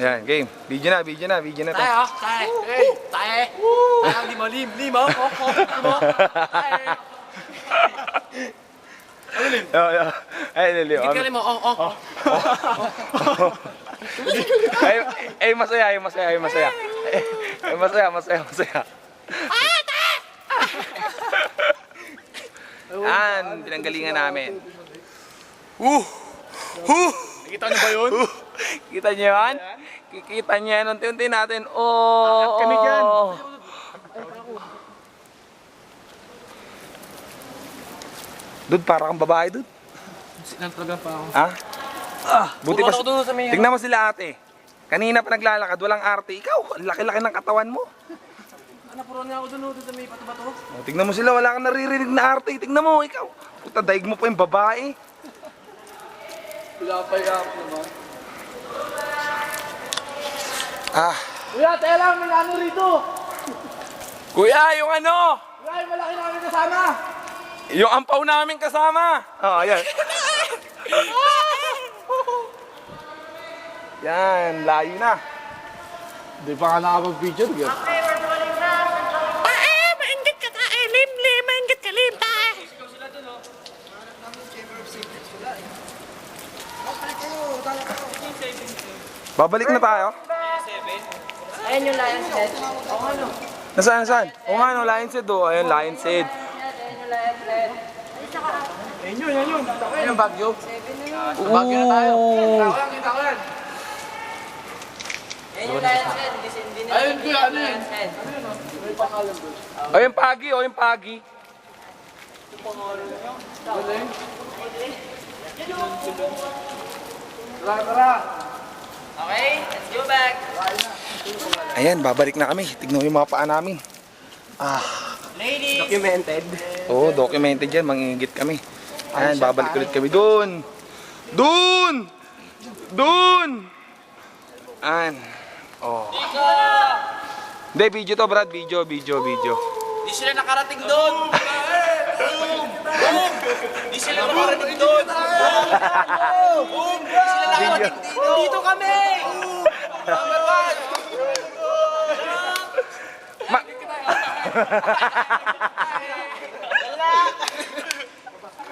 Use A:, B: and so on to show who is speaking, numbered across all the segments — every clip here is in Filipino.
A: Yan, game. Video na to.
B: Tayo, tayo. Tayo, lima. Limo.
A: Ay, liliw.
B: Higit ka limo.
A: Ay, masaya. Masaya. Yan, pinanggalingan namin.
B: Nakita niyo ba yun?
A: Kita niyo yan? Kikita niyo yan, unti-unti natin. Oh,
B: kami dyan.
A: Dude, para kang babae, dude.
B: Sinantragan pa ako.
A: Ha? Buti pa.
B: Ako doon sa may...
A: Tingnan mo sila ate. Kanina pa naglalakad, walang arte. Ikaw, ang laki-laki ng katawan mo.
B: Napuron niya ako doon sa may bato-bato.
A: Oh, tingnan mo sila, wala kang naririnig na arte. Tingnan mo, ikaw. Puta, daig mo pa yung babae.
B: Pilapay-lap naman.
C: Kuya, tayo lang, may ano rito.
A: Kuya, yung ano?
C: Kuya, yung malaki namin kasama.
A: Yung ampaw namin kasama. Oh, ayan. Yan, layo na.
C: Hindi pa nga nakapag-video.
D: Mainggit ka ta eh, lim, mainggit ka lim ta eh.
A: Babalik na tayo.
E: Ayun yung Lion's Head. O ano?
A: Nasaan? O nga, no, Lion's Head, oh. Ayun, Lion's Head.
E: Ayun yung Lion's Head.
C: Ayun yung Baguio.
A: Bagyo na tayo.
E: Ayun yung Lion's Head. Hindi nila
C: Ayun, kuya, ano yun?
E: Lion's Head.
A: O, yung pagi,
C: Tara.
E: Okay, let's go back.
A: Ayan, babalik na kami. Tignan mo yung mga paa namin.
E: Ladies!
B: Documented.
A: Oo, documented yan. Mangingit kami. Ayan, babalik ulit kami. Doon! Ayan. Oh. Hindi, video to, Brad. Video.
B: Di sila nakarating doon. Di sila nakarating doon. Dito kami.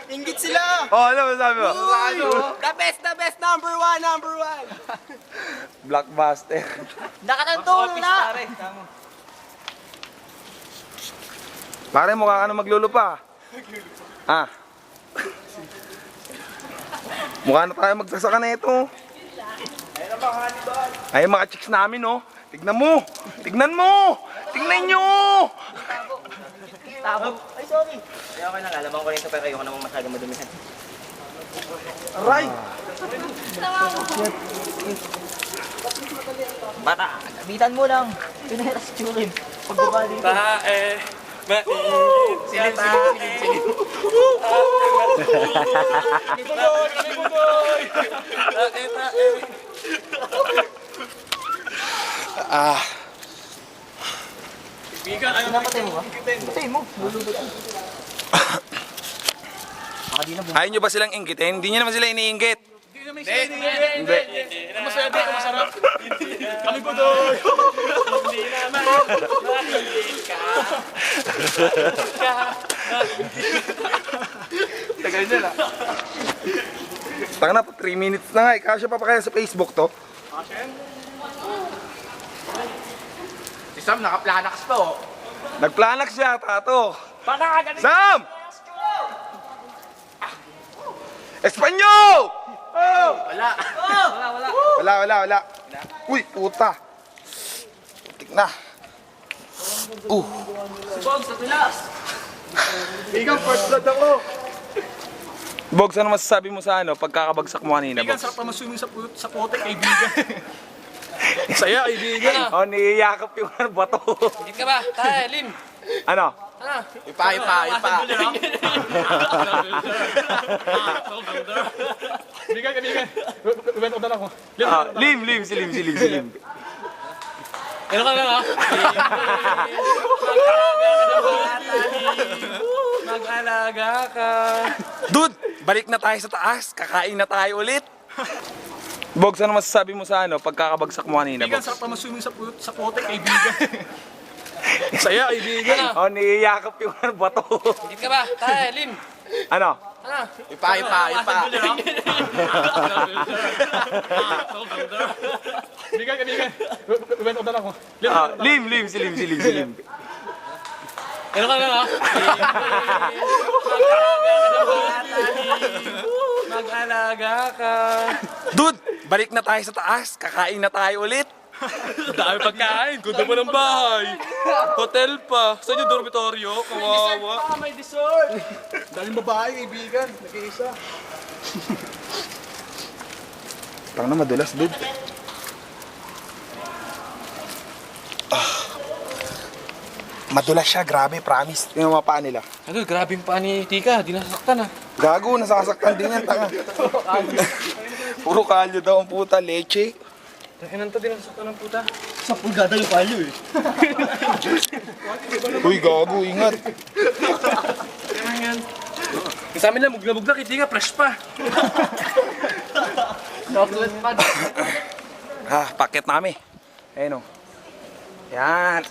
B: Inggit sila.
A: Oh, ano masabi mo?
B: The best, number one.
A: Blockbuster.
E: Nakatantong na!
A: Pare, mukha ka na maglulupa. Mukha na tayo magsasaka na ito. Ay, mga chicks namin, oh. Tignan mo. Tignan nyo.
E: Ay, sorry. Kaya okay na, lalabang ko rin ito pero ayoko namang masyadong madumihan.
C: Aray!
E: Bata, kabitan mo lang. Pinahiras churin. Pagbaba dito.
B: Silip.
E: Napatay mo ba? Patay mo.
A: Ayaw nyo ba silang inggitin? Hindi nyo naman sila iniinggit. Hindi.
B: Masaya dito, masarap. Kami po doon. Hindi naman.
A: Tagal nyo na. Taka na, 3 minutes na nga. Kasya pa kaya sa Facebook to?
C: Si Sam, nakaplanax pa oh.
A: Nagplanax siya, tato.
B: Panakagan.
A: Sam! Espanyol! Wala. Uy, puta. Putik na.
B: Bog sa pilas.
C: Ikaw, first blood ako.
A: Bogs, ano masasabi mo sa pagkakabagsak mo kanina,
B: Kaibigan,
A: Bogs?
B: sarap naman swimming sa pote, kaibigan. Saya, kaibigan.
A: Oh, niyayakap yung bato.
B: Higit ka ba? Tayo, Lim.
A: Ano?
C: Ipa.
B: Kaibigan. Went out na lang ako.
A: Lim. Si Lim.
B: Ano ka lang ha? Mag-alaga ka.
A: Dude, balik na tayo sa taas. Kakain na tayo ulit. Bogs, ano masasabi mo sa ano, pagkakabagsak mo kanina,
B: Kaibigan,
A: Bogs?
B: sarap naman swimming sa pote, kaibigan. Saya, kaibigan.
A: Oh, niyayakap yung bato.
C: Higit ka ba? Tayo, Lim.
A: Ano?
C: Ipa.
B: Kaibigan. Went order ako.
A: Si Lim.
B: Ano ka na, ha? Mag-alaga ka.
A: Dude, balik na tayo sa taas. Kakain na tayo ulit.
B: Dami pagkain. Ganda pa ng bahay. Hotel pa. Saan yung dormitoryo? Kawawa.
C: May dessert.
B: Daming babae, kaibigan. Nag-iisa.
A: Tang na madulas, dude. Madulas siya, grabe, promise. Tingnan mo paa nila.
B: Ano, grabe yung paa ni Tika. Di nasasaktan, ha?
A: Gago, nasasaktan din yan, tanga. Puro kalyo daw ang puta, leche.
B: Inan to, di nasasaktan ng puta.
E: Sa pulgada yung palyo eh.
A: Uy, gago, ingat.
B: Sa amin lang, mugla-mugla kay Tika. Fresh pa.
C: Chocolate pa.
A: Paket namin. Ayun o. Yan.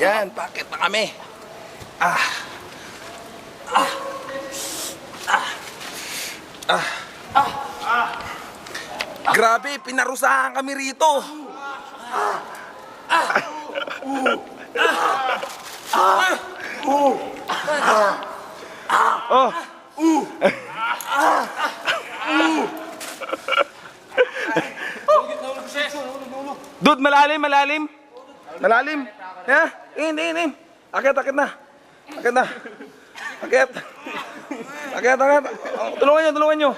A: Yan, paket na kami. Grabe, pinarusahan kami rito. Dude, malalim. Malalim. Ha? In. Akit na. Akit. Tulungan nyo.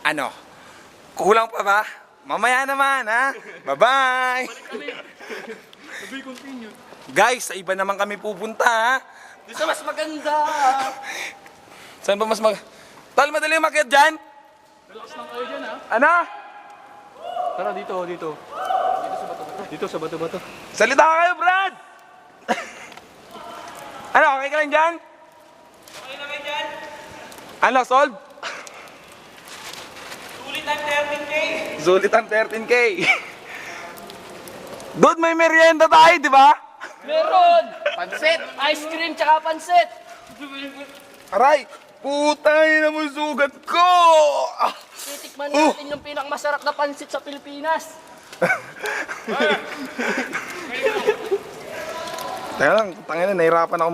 A: Ano? Kulang pa ba? Mamaya naman, ha? Bye-bye! Guys, sa iba naman kami pupunta, ha?
C: Di sa mas maganda.
A: Saan ba mas Tal, madali umakyat dyan?
B: Relax lang kayo dyan, ha?
A: Ano?
B: Tara, dito. Dito sa bato-bato.
A: Salita ka kayo, Brad! Ano, okay ka lang dyan? Ano, solve? Sulit ang 13K. Dude, may merienda tayo, di ba?
C: Meron! Pansit! Ice cream tsaka pansit!
A: Aray! Putay na mo sugat ko!
C: Titikman natin yung pinakamasarap na pansit sa Pilipinas.
A: Teka lang, tangina, nahirapan ako